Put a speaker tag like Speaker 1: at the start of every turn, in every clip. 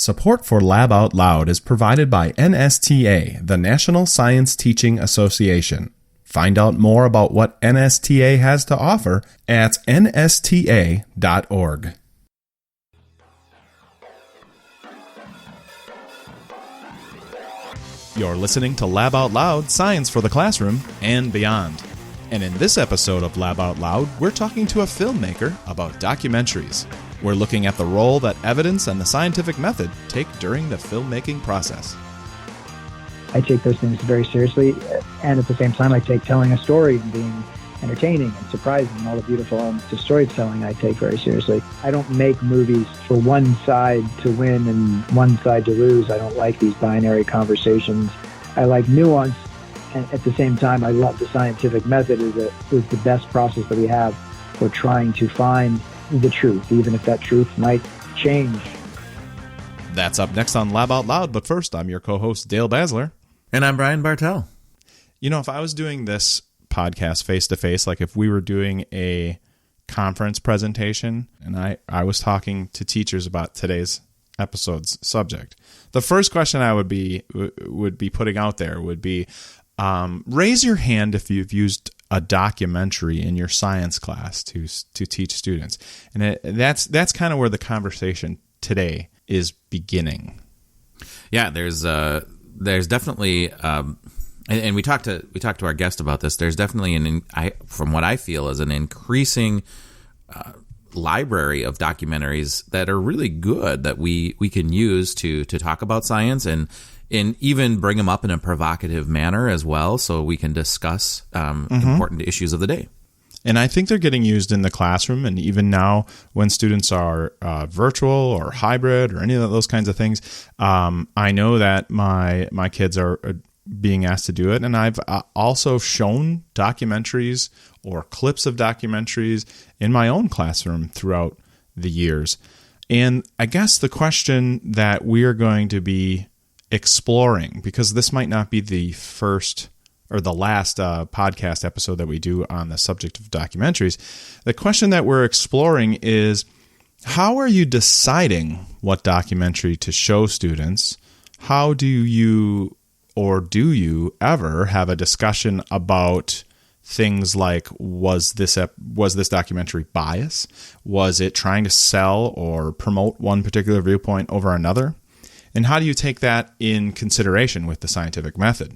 Speaker 1: Support for Lab Out Loud is provided by NSTA, the National Science Teaching Association. Find out more about what NSTA has to offer at nsta.org. You're listening to Lab Out Loud, Science for the Classroom and beyond. And in this episode of Lab Out Loud, we're talking to a filmmaker about documentaries. We're looking at the role that evidence and the scientific method take during the filmmaking process.
Speaker 2: I take those things very seriously, and at the same time I take telling a story and being entertaining and surprising and all the beautiful elements of storytelling I take very seriously. I don't make movies for one side to win and one side to lose. I don't like these binary conversations. I like nuance, and at the same time I love the scientific method is the best process that we have for trying to find the truth, even if that truth might change.
Speaker 1: That's up next on Lab Out Loud, but first, I'm your co-host, Dale Basler.
Speaker 3: And I'm Brian Bartel.
Speaker 1: You know, if I was doing this podcast face-to-face, like if we were doing a conference presentation and I was talking to teachers about today's episode's subject, the first question I would be putting out there would be, raise your hand if you've used a documentary in your science class to teach students. And that's kind of where the conversation today is beginning.
Speaker 3: Yeah, there's definitely, and we talked to our guest about this. There's definitely from what I feel is an increasing library of documentaries that are really good that we can use to talk about science and even bring them up in a provocative manner as well, so we can discuss important issues of the day.
Speaker 1: And I think they're getting used in the classroom, and even now when students are virtual or hybrid or any of those kinds of things, I know that my kids are being asked to do it, and I've also shown documentaries or clips of documentaries in my own classroom throughout the years. And I guess the question that we are going to be exploring, because this might not be the first or the last podcast episode that we do on the subject of documentaries, the question that we're exploring is, how are you deciding what documentary to show students? How do you ever have a discussion about things like, was this documentary biased? Was it trying to sell or promote one particular viewpoint over another? And how do you take that in consideration with the scientific method?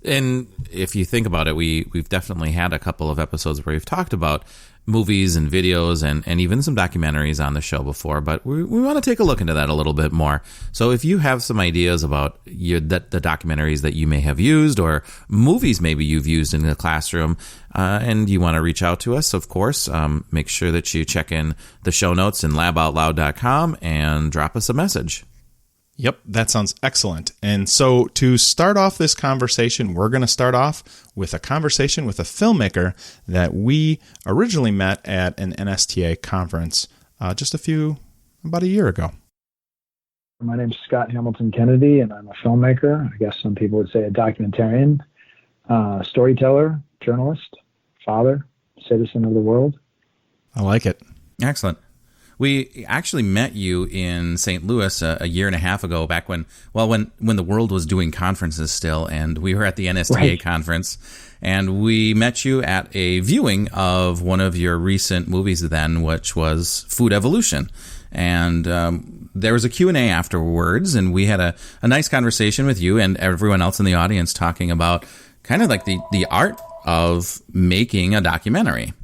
Speaker 3: And if you think about it, we've definitely had a couple of episodes where we've talked about movies and videos and even some documentaries on the show before, but we want to take a look into that a little bit more. So if you have some ideas about the documentaries that you may have used or movies maybe you've used in the classroom, and you want to reach out to us, of course, make sure that you check in the show notes in laboutloud.com and drop us a message.
Speaker 1: Yep, that sounds excellent. And so to start off this conversation, we're going to start off with a conversation with a filmmaker that we originally met at an NSTA conference about a year ago.
Speaker 2: My name's Scott Hamilton Kennedy, and I'm a filmmaker. I guess some people would say a documentarian, storyteller, journalist, father, citizen of the world.
Speaker 1: I like it.
Speaker 3: Excellent. We actually met you in St. Louis a year and a half ago, back when the world was doing conferences still, and we were at the NSTA conference, and we met you at a viewing of one of your recent movies then, which was Food Evolution. And there was a Q&A afterwards, and we had a nice conversation with you and everyone else in the audience talking about kind of like the art of making a documentary.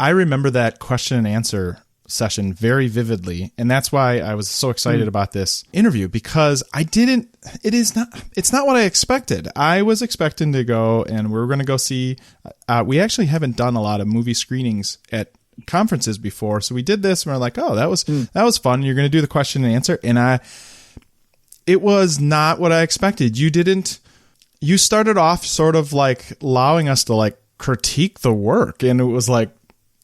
Speaker 1: I remember that question and answer session very vividly, and that's why I was so excited about this interview, because it's not what I expected. I was expecting to go, and we're going to go see, we actually haven't done a lot of movie screenings at conferences before, so we did this and we're like, oh, that was fun. You're going to do the question and answer, and it was not what I expected. You started off sort of like allowing us to like critique the work, and it was like,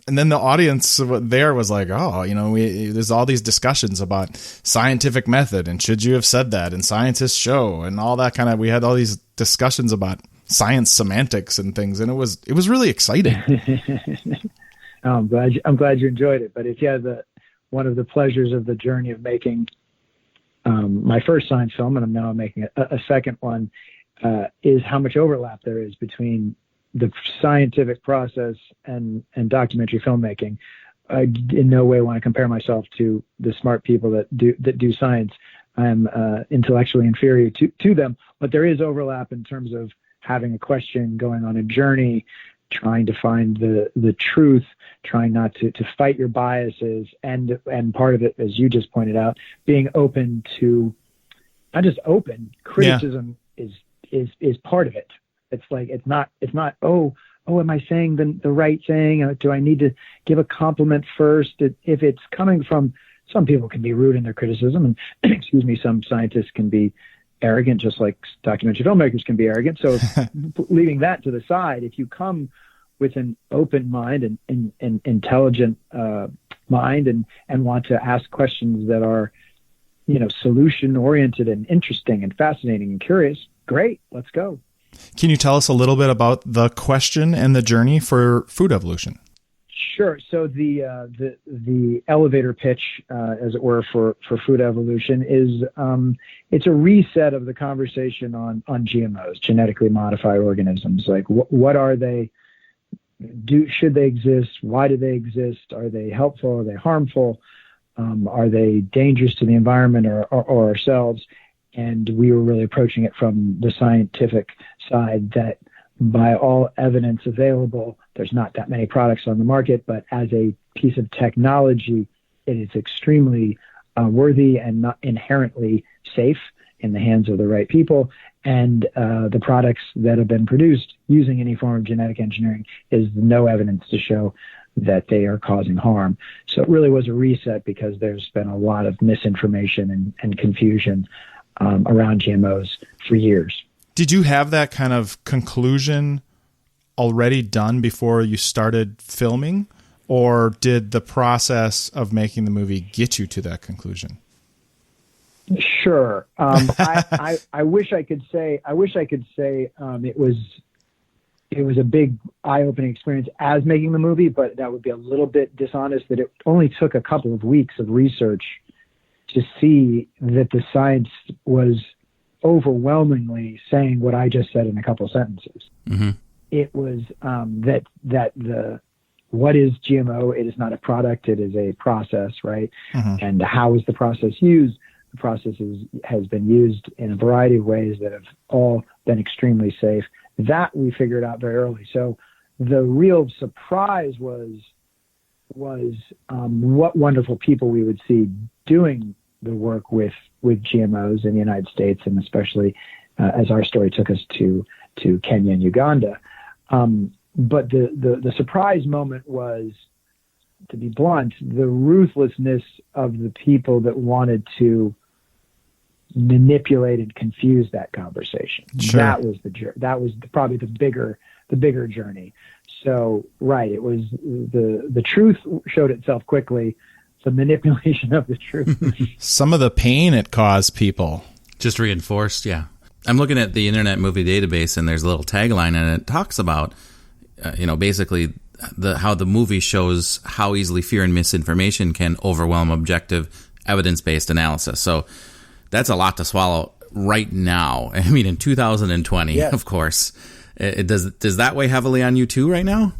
Speaker 1: and then the audience there was like, oh, there's all these discussions about scientific method and should you have said that, and scientists show, and all that kind of, we had all these discussions about science semantics and things, and it was really exciting.
Speaker 2: I'm glad you enjoyed it. But it's one of the pleasures of the journey of making my first science film, and I'm now making a second one, is how much overlap there is between the scientific process and documentary filmmaking. I in no way want to compare myself to the smart people that do science. I'm intellectually inferior to them, but there is overlap in terms of having a question, going on a journey, trying to find the truth, trying not to fight your biases, and part of it, as you just pointed out, being open to, not just open, criticism is part of it. It's like, it's not, oh, am I saying the right thing? Do I need to give a compliment first? If it's coming from, some people can be rude in their criticism, and excuse me, some scientists can be arrogant, just like documentary filmmakers can be arrogant. So leaving that to the side, if you come with an open mind and intelligent mind and want to ask questions that are, solution oriented and interesting and fascinating and curious, great, let's go.
Speaker 1: Can you tell us a little bit about the question and the journey for food evolution?
Speaker 2: Sure. So the elevator pitch, as it were, for food evolution is it's a reset of the conversation on GMOs, genetically modified organisms. Like, what are they? Should they exist? Why do they exist? Are they helpful? Are they harmful? Are they dangerous to the environment or ourselves? And we were really approaching it from the scientific side, that by all evidence available, there's not that many products on the market, but as a piece of technology, it is extremely worthy and not inherently safe in the hands of the right people. And the products that have been produced using any form of genetic engineering is no evidence to show that they are causing harm. So it really was a reset, because there's been a lot of misinformation and confusion around GMOs for years.
Speaker 1: Did you have that kind of conclusion already done before you started filming, or did the process of making the movie get you to that conclusion?
Speaker 2: Sure. I wish I could say it was a big eye-opening experience as making the movie, but that would be a little bit dishonest. That it only took a couple of weeks of research to see that the science was overwhelmingly saying what I just said in a couple of sentences.
Speaker 3: Mm-hmm.
Speaker 2: It was what is GMO? It is not a product. It is a process, right?
Speaker 1: Mm-hmm.
Speaker 2: And how is the process used? The process has been used in a variety of ways that have all been extremely safe. That we figured out very early. So the real surprise was what wonderful people we would see doing the work with GMOs in the United States, and especially as our story took us to Kenya and Uganda. But the surprise moment was, to be blunt, the ruthlessness of the people that wanted to manipulate and confuse that conversation.
Speaker 1: Sure.
Speaker 2: That was probably the bigger journey. So, right, it was the truth showed itself quickly. The manipulation of the truth.
Speaker 1: Some of the pain it caused people.
Speaker 3: Just reinforced, yeah. I'm looking at the Internet Movie Database, and there's a little tagline, and it talks about, basically how the movie shows how easily fear and misinformation can overwhelm objective, evidence-based analysis. So that's a lot to swallow right now. I mean, in 2020, yes. Of course. Does that weigh heavily on you too right now?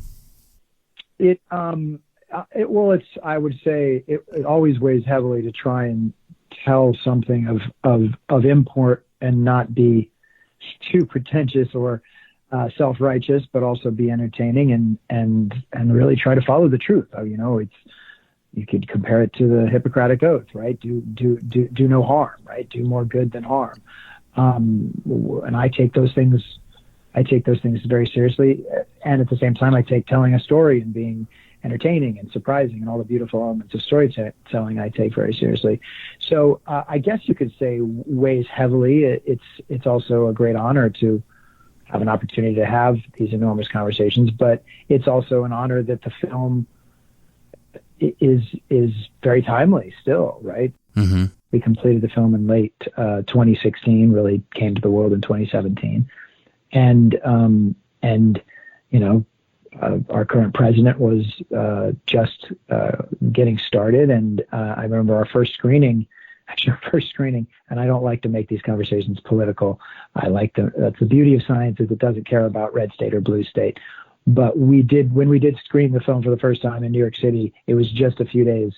Speaker 2: I would say it always weighs heavily to try and tell something of import and not be too pretentious or self-righteous, but also be entertaining and really try to follow the truth. You could compare it to the Hippocratic Oath, right? Do no harm, right? Do more good than harm. And I take those things very seriously. And at the same time, I take telling a story and being entertaining and surprising and all the beautiful elements of storytelling I take very seriously. So I guess you could say weighs heavily. It's also a great honor to have an opportunity to have these enormous conversations, but it's also an honor that the film is very timely still, right?
Speaker 3: Mm-hmm.
Speaker 2: We completed the film in late 2016, really came to the world in 2017. And our current president was just getting started. And I remember our first screening at your first screening. And I don't like to make these conversations political. That's the beauty of science, is it doesn't care about red state or blue state. But when we did screen the film for the first time in New York City, it was just a few days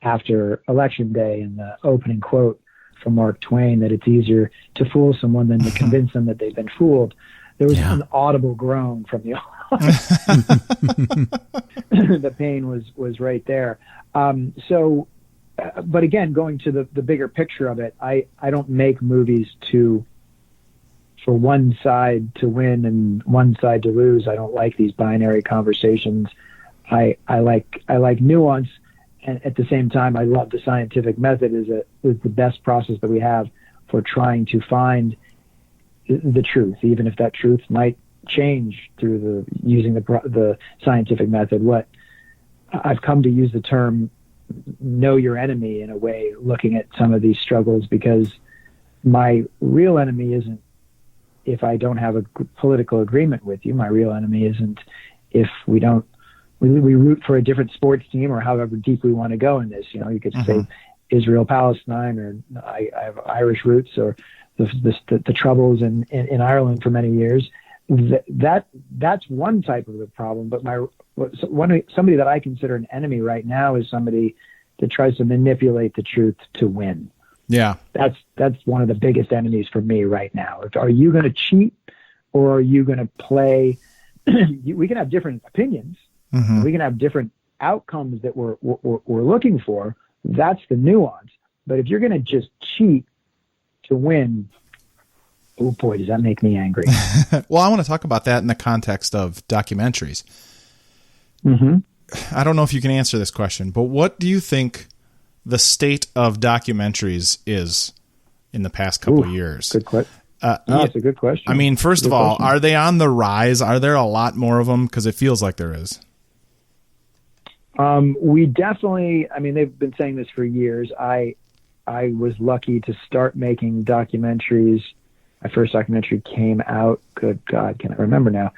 Speaker 2: after Election Day, and the opening quote from Mark Twain, that it's easier to fool someone than to convince them that they've been fooled. There was an audible groan from the audience. The pain was right there. But again, going to the bigger picture of it, I don't make movies for one side to win and one side to lose. I don't like these binary conversations. I like nuance, and at the same time, I love the scientific method is the best process that we have for trying to find the truth, even if that truth might change through using the scientific method. What I've come to use the term know your enemy in a way, looking at some of these struggles, because my real enemy isn't if I don't have a political agreement with you. My real enemy isn't if we root for a different sports team, or however deep we want to go in this. You could say Israel, Palestine, or I have Irish roots, or the troubles in Ireland for many years. That's one type of the problem. But somebody that I consider an enemy right now is somebody that tries to manipulate the truth to win.
Speaker 1: Yeah,
Speaker 2: that's one of the biggest enemies for me right now. Are you going to cheat, or are you going to play? We can have different opinions. We can have different outcomes that we're looking for. That's the nuance. But if you're going to just cheat to win, oh boy, does that make me angry.
Speaker 1: Well, I want to talk about that in the context of documentaries. I don't know if you can answer this question, but what do you think the state of documentaries is in the past couple of years?
Speaker 2: Good question. That's a good question.
Speaker 1: I mean, first of all, are they on the rise? Are there a lot more of them? Because it feels like there is.
Speaker 2: We definitely, they've been saying this for years. I was lucky to start making documentaries. My first documentary came out, good God, can I remember now,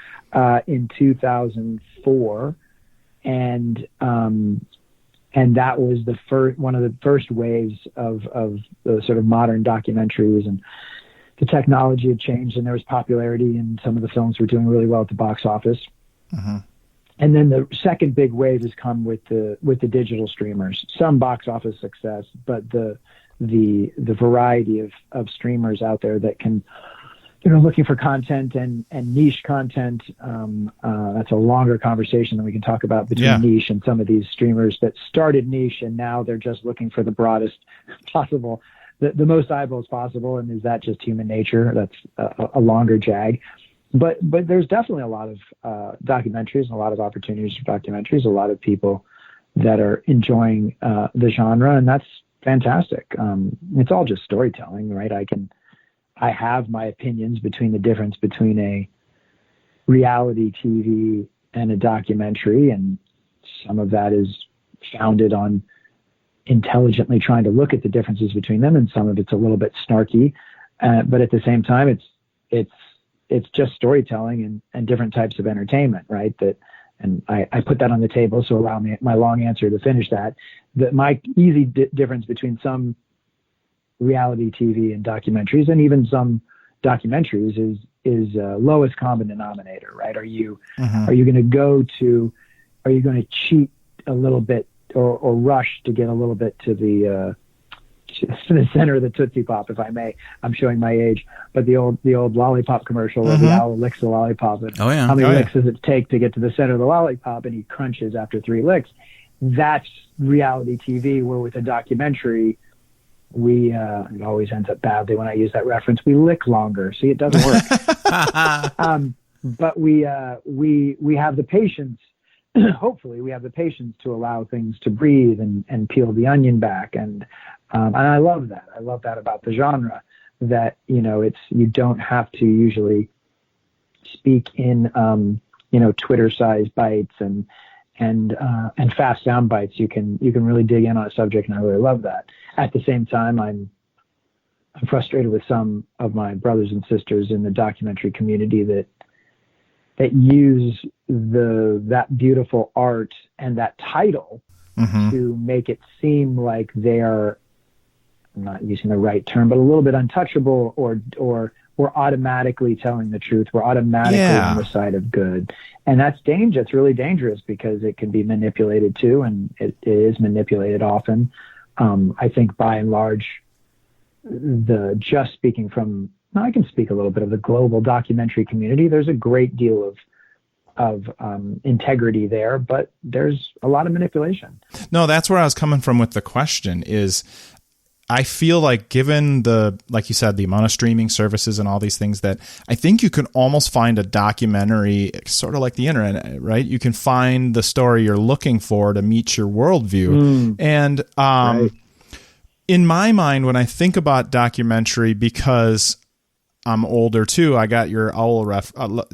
Speaker 2: in 2004. And that was one of the first waves of the sort of modern documentaries, and the technology had changed, and there was popularity, and some of the films were doing really well at the box office. And then the second big wave has come with the digital streamers. Some box office success, but the variety of streamers out there that can, looking for content and niche content. That's a longer conversation that we can talk about between niche and some of these streamers that started niche, and now they're just looking for the broadest possible, the most eyeballs possible. And is that just human nature? That's a longer jag. But there's definitely a lot of documentaries and a lot of opportunities for documentaries, a lot of people that are enjoying the genre, and that's fantastic. It's all just storytelling, right? I have my opinions between the difference between a reality TV and a documentary, and some of that is founded on intelligently trying to look at the differences between them, and some of it's a little bit snarky, but at the same time, it's just storytelling and different types of entertainment, right? And I put that on the table, so allow me my long answer to finish that. My easy difference between some reality TV and documentaries, and even some documentaries, is lowest common denominator, right? Are you going to cheat a little bit or rush to get a little bit to the center of the Tootsie Pop, if I may? I'm showing my age, but the old lollipop commercial where the owl licks the lollipop, and how many licks does it take to get to the center of the lollipop, and he crunches after 3 licks. That's reality TV, where with a documentary, it always ends up badly when I use that reference, we lick longer. See, it doesn't work. But we have the patience. Hopefully we have the patience to allow things to breathe and peel the onion back. And I love that. I love that about the genre, that, you don't have to usually speak in, Twitter sized bites and fast sound bites. You can really dig in on a subject, and I really love that. At the same time, I'm frustrated with some of my brothers and sisters in the documentary community that use that beautiful art and that title to make it seem like they're I'm not using the right term, but a little bit untouchable, or we're automatically telling the truth. We're automatically on the side of good. And that's danger. It's really dangerous because it can be manipulated too, and it is manipulated often. I think by and large, I can speak a little bit of the global documentary community. There's a great deal of integrity there, but there's a lot of manipulation.
Speaker 1: No, that's where I was coming from with the question is, I feel like given like you said, the amount of streaming services and all these things, that I think you can almost find a documentary sort of like the internet, right? You can find the story you're looking for to meet your worldview. And right. In my mind, when I think about documentary, because I'm older too, I got your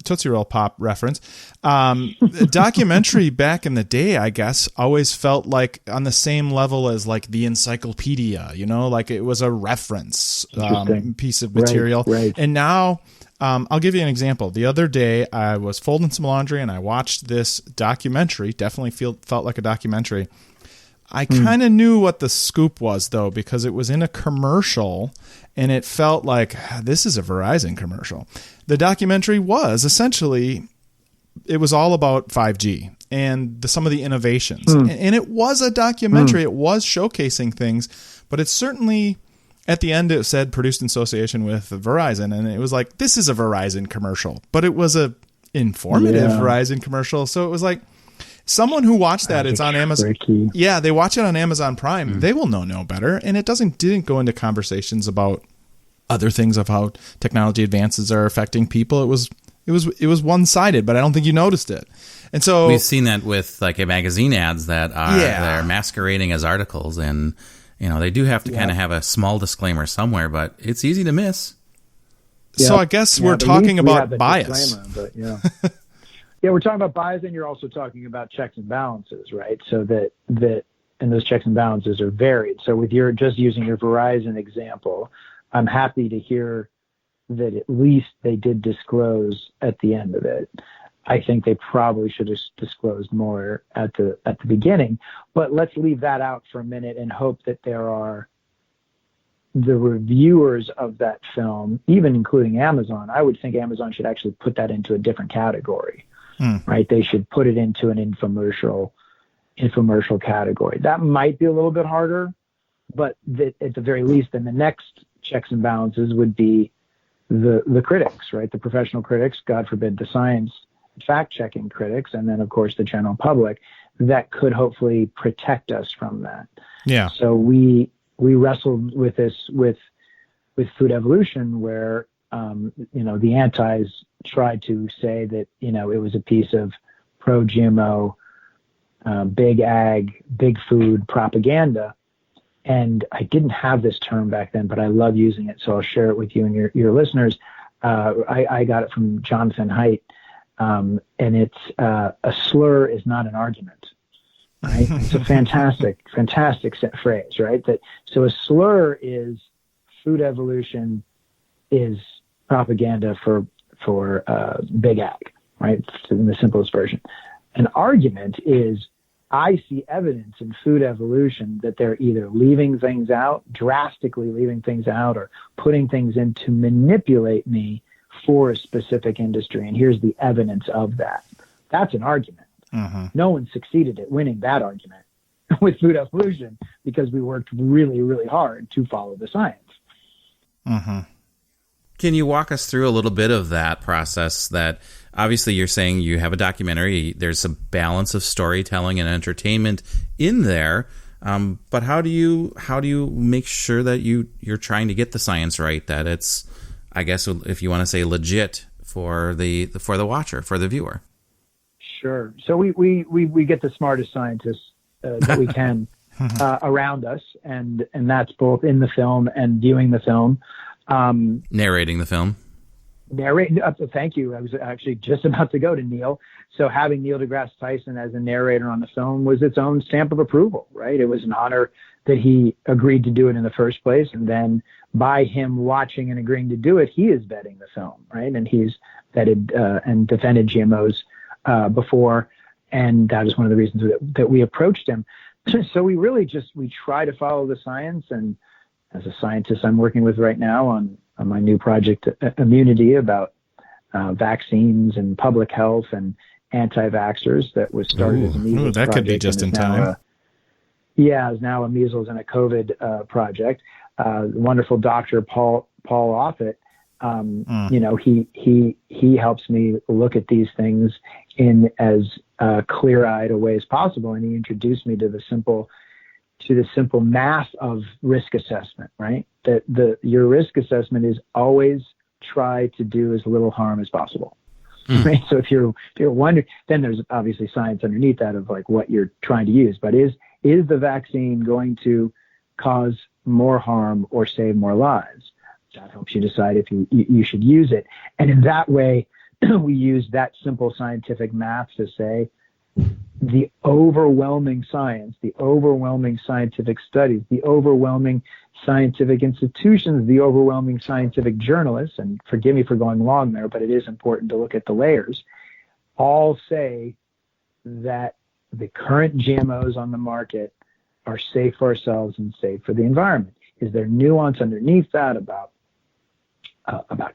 Speaker 1: Tootsie Roll Pop reference. Documentary back in the day, I guess, always felt like on the same level as like the encyclopedia, like it was a reference piece of material. Right. And now, I'll give you an example. The other day, I was folding some laundry and I watched this documentary. Definitely felt like a documentary. I kind of knew what the scoop was, though, because it was in a commercial, and it felt like this is a Verizon commercial. The documentary was essentially, it was all about 5G and some of the innovations. And it was a documentary. It was showcasing things, but it's certainly, at the end, it said produced in association with Verizon, and it was like, this is a Verizon commercial, but it was a informative Verizon commercial. So it was like, someone who watched that, it's on Amazon. Tricky. Yeah, they watch it on Amazon Prime. They will know no better, and it didn't go into conversations about other things of how technology advances are affecting people. It was one-sided, but I don't think you noticed it. And so
Speaker 3: we've seen that with like magazine ads that are they're masquerading as articles, and they do have to kind of have a small disclaimer somewhere, but it's easy to miss.
Speaker 1: So I guess we're talking about bias.
Speaker 2: But yeah, we're talking about bias, and you're also talking about checks and balances, right? So that and those checks and balances are varied. So with just using your Verizon example, I'm happy to hear that at least they did disclose at the end of it. I think they probably should have disclosed more at the beginning, but let's leave that out for a minute and hope that there are the reviewers of that film, even including Amazon. I would think Amazon should actually put that into a different category. Right? They should put it into an infomercial category. That might be a little bit harder, but at the very least, then the next checks and balances would be the critics, right? The professional critics, God forbid, the science fact-checking critics, and then, of course, the general public that could hopefully protect us from that. Yeah. So we wrestled with this with food evolution, where the antis tried to say that, it was a piece of pro-GMO, big ag, big food propaganda. And I didn't have this term back then, but I love using it, so I'll share it with you and your listeners. I got it from Jonathan Haidt, and it's a slur is not an argument. Right? It's a fantastic phrase, right? So a slur is food evolution is propaganda for big ag, right? In the simplest version. An argument is, I see evidence in food evolution that they're either leaving things out, drastically leaving things out, or putting things in to manipulate me for a specific industry. And here's the evidence of that. That's an argument. No one succeeded at winning that argument with food evolution because we worked really, really hard to follow the science.
Speaker 3: Can you walk us through a little bit of that process? That obviously you're saying you have a documentary, there's a balance of storytelling and entertainment in there, but how do you make sure that you're trying to get the science right, that it's, I guess, if you want to say, legit for the watcher, for the viewer?
Speaker 2: Sure. So we get the smartest scientists that we can around us, and that's both in the film and viewing the film.
Speaker 3: Narrating the film.
Speaker 2: Thank you. I was actually just about to go to Neil. So having Neil deGrasse Tyson as a narrator on the film was its own stamp of approval, right? It was an honor that he agreed to do it in the first place. And then by him watching and agreeing to do it, he is vetting the film, right? And he's vetted and defended GMOs before. And that is one of the reasons that we approached him. So we really we try to follow the science and as a scientist I'm working with right now on my new project, Immunity, about vaccines and public health and anti-vaxxers, that was started as a measles
Speaker 1: that
Speaker 2: project.
Speaker 1: Could be just in time.
Speaker 2: Is now a measles and a COVID project. The wonderful Dr. Paul Offit, he helps me look at these things in as clear-eyed a way as possible, and he introduced me to the simple math of risk assessment. Right, that your risk assessment is always try to do as little harm as possible. Right. So if you're wondering, then there's obviously science underneath that of like what you're trying to use. But is the vaccine going to cause more harm or save more lives? That helps you decide if you should use it. And in that way, we use that simple scientific math to say the overwhelming science, the overwhelming scientific studies, the overwhelming scientific institutions, the overwhelming scientific journalists, and forgive me for going long there, but it is important to look at the layers, all say that the current GMOs on the market are safe for ourselves and safe for the environment. Is there nuance underneath that about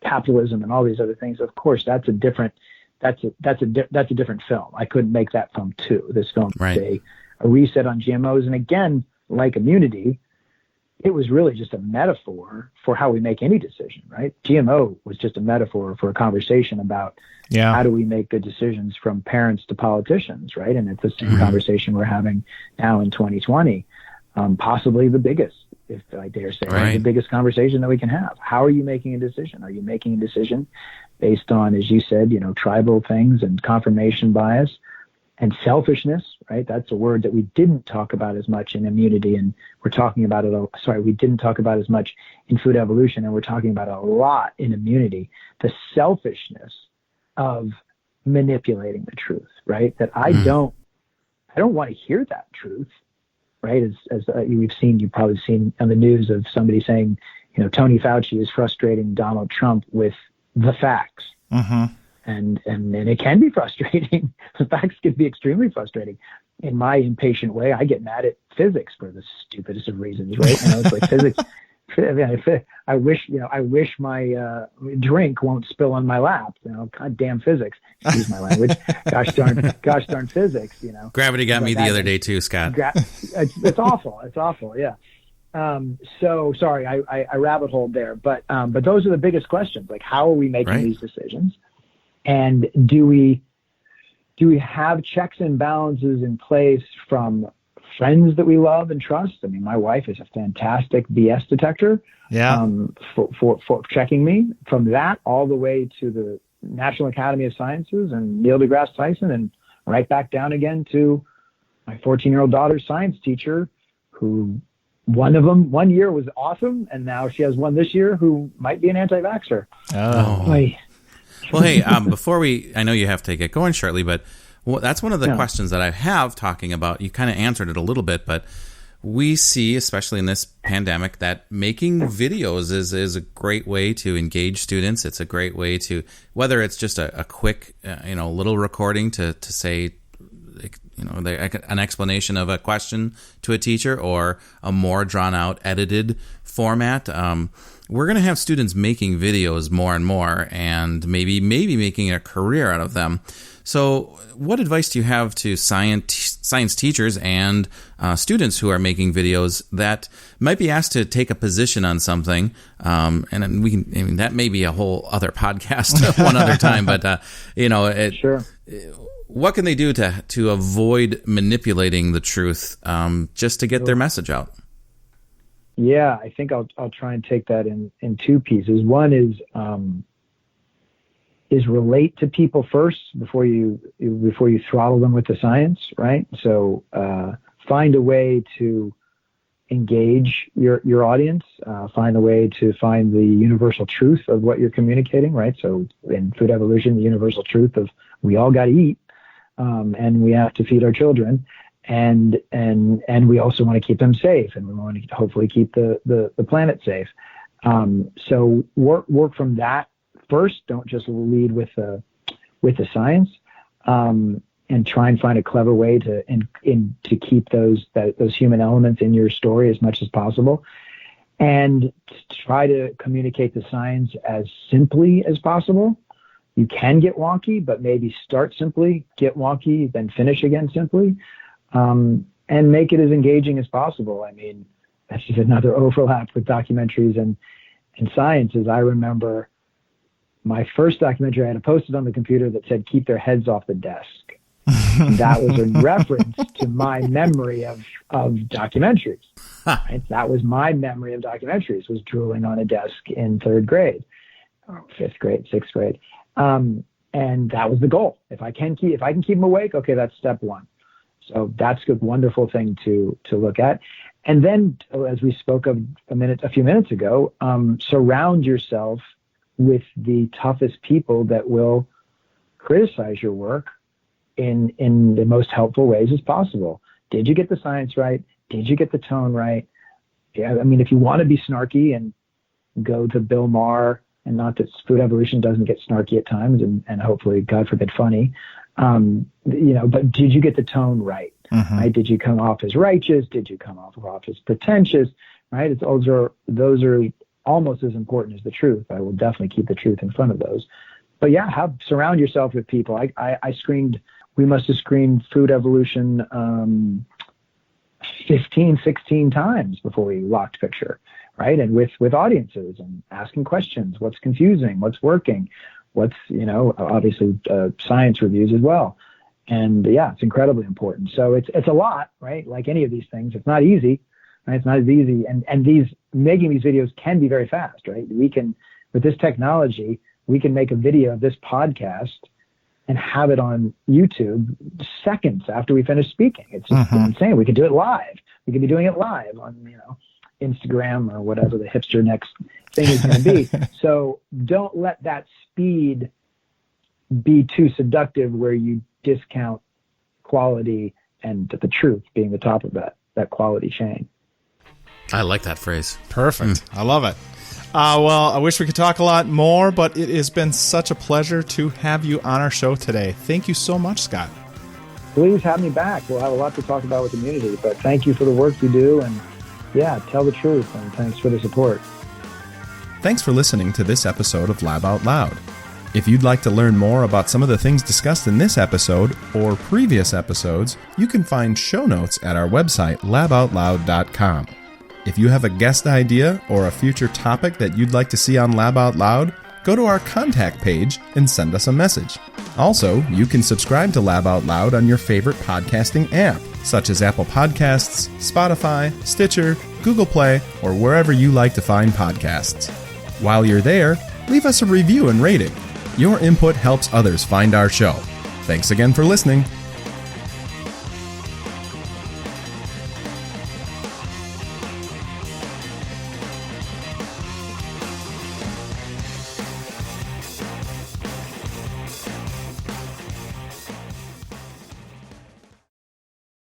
Speaker 2: capitalism and all these other things? Of course, that's a different film. I couldn't make that film too. This film is a reset on GMOs, and again, like Immunity, it was really just a metaphor for how we make any decision, right? GMO was just a metaphor for a conversation about how do we make good decisions from parents to politicians, right? And it's the same conversation we're having now in 2020, possibly the biggest, if I dare say, the biggest conversation that we can have. How are you making a decision? Are you making a decision based on, as you said, tribal things and confirmation bias and selfishness, right? That's a word that we didn't talk about as much in Immunity, and we're talking about it. We didn't talk about as much in Food Evolution, and we're talking about it a lot in Immunity. The selfishness of manipulating the truth, right? That I don't want to hear that truth, right? As you've probably seen on the news of somebody saying, Tony Fauci is frustrating Donald Trump with the facts. Mm-hmm. And it can be frustrating. The facts can be extremely frustrating. In my impatient way, I get mad at physics for the stupidest of reasons, right? It's like physics. I wish my drink won't spill on my lap. God damn physics. Excuse my language. Gosh darn physics.
Speaker 3: Gravity got me the other day too, Scott.
Speaker 2: It's awful. It's awful. Yeah. So sorry, I rabbit holed there, but those are the biggest questions. Like, how are we making these decisions? And do we have checks and balances in place from friends that we love and trust? I mean, my wife is a fantastic BS detector. For checking me, from that all the way to the National Academy of Sciences and Neil deGrasse Tyson, and right back down again to my 14-year-old daughter's science teacher, who one of them 1 year was awesome, and now she has one this year who might be an anti-vaxxer.
Speaker 3: Well, hey, before I know you have to get going shortly, but that's one of the questions that I have talking about. You kind of answered it a little bit, but we see, especially in this pandemic, that making videos is a great way to engage students. It's a great way to, whether it's just a quick, little recording to say, an explanation of a question to a teacher, or a more drawn out edited format. We're going to have students making videos more and more, and maybe making a career out of them. So what advice do you have to science teachers and students who are making videos that might be asked to take a position on something? And that may be a whole other podcast one other time, but
Speaker 2: sure.
Speaker 3: What can they do to avoid manipulating the truth, just to get their message out?
Speaker 2: Yeah, I think I'll try and take that in two pieces. One is relate to people first before you throttle them with the science, right? So find a way to engage your audience, find a way to find the universal truth of what you're communicating, right? So in Food Evolution, the universal truth of we all got to eat, and we have to feed our children. And we also want to keep them safe, and we want to hopefully keep the planet safe. So work from that first. Don't just lead with the science, and try and find a clever way to keep those human elements in your story as much as possible. and try to communicate the science as simply as possible. You can get wonky, but maybe start simply, get wonky, then finish again simply, and make it as engaging as possible. I mean, that's just another overlap with documentaries and science. Is I remember my first documentary, I had it posted on the computer that said, "Keep their heads off the desk." That was a reference to my memory of documentaries. Right? That was my memory of documentaries, was drooling on a desk in third grade, or fifth grade, sixth grade. And that was the goal. If I can keep them awake, okay, that's step one. So that's a wonderful thing to look at. And then, as we spoke of a few minutes ago, surround yourself with the toughest people that will criticize your work in the most helpful ways as possible. Did you get the science right? Did you get the tone right? Yeah, I mean, if you want to be snarky and go to Bill Maher, and not that food evolution doesn't get snarky at times, and hopefully, God forbid, funny, but did you get the tone right? Mm-hmm. Right? Did you come off as righteous? Did you come off as pretentious? Right? Those are almost as important as the truth. I will definitely keep the truth in front of those. But yeah, surround yourself with people. I screened. We must have screened food evolution 15, 16 times before we locked picture, right? And with audiences and asking questions. What's confusing? What's working? What's, obviously science reviews as well. And yeah, it's incredibly important. So it's a lot, right? Like any of these things, it's not easy, right? It's not as easy. And making these videos can be very fast, right? With this technology, we can make a video of this podcast and have it on YouTube seconds after we finish speaking. It's just insane. We could do it live. We could be doing it live on, Instagram or whatever the hipster next thing is going to be. So don't let that speed be too seductive where you discount quality and the truth being the top of that quality chain.
Speaker 3: I like that phrase.
Speaker 1: Perfect. I love it. Well, I wish we could talk a lot more, but it has been such a pleasure to have you on our show today. Thank you so much, Scott.
Speaker 2: Please have me back. We'll have a lot to talk about with the community, but thank you for the work you do, and yeah, tell the truth, and thanks for the support.
Speaker 1: Thanks for listening to this episode of Lab Out Loud. If you'd like to learn more about some of the things discussed in this episode or previous episodes, you can find show notes at our website, laboutloud.com. If you have a guest idea or a future topic that you'd like to see on Lab Out Loud, go to our contact page and send us a message. Also, you can subscribe to Lab Out Loud on your favorite podcasting app, such as Apple Podcasts, Spotify, Stitcher, Google Play, or wherever you like to find podcasts. While you're there, leave us a review and rating. Your input helps others find our show. Thanks again for listening.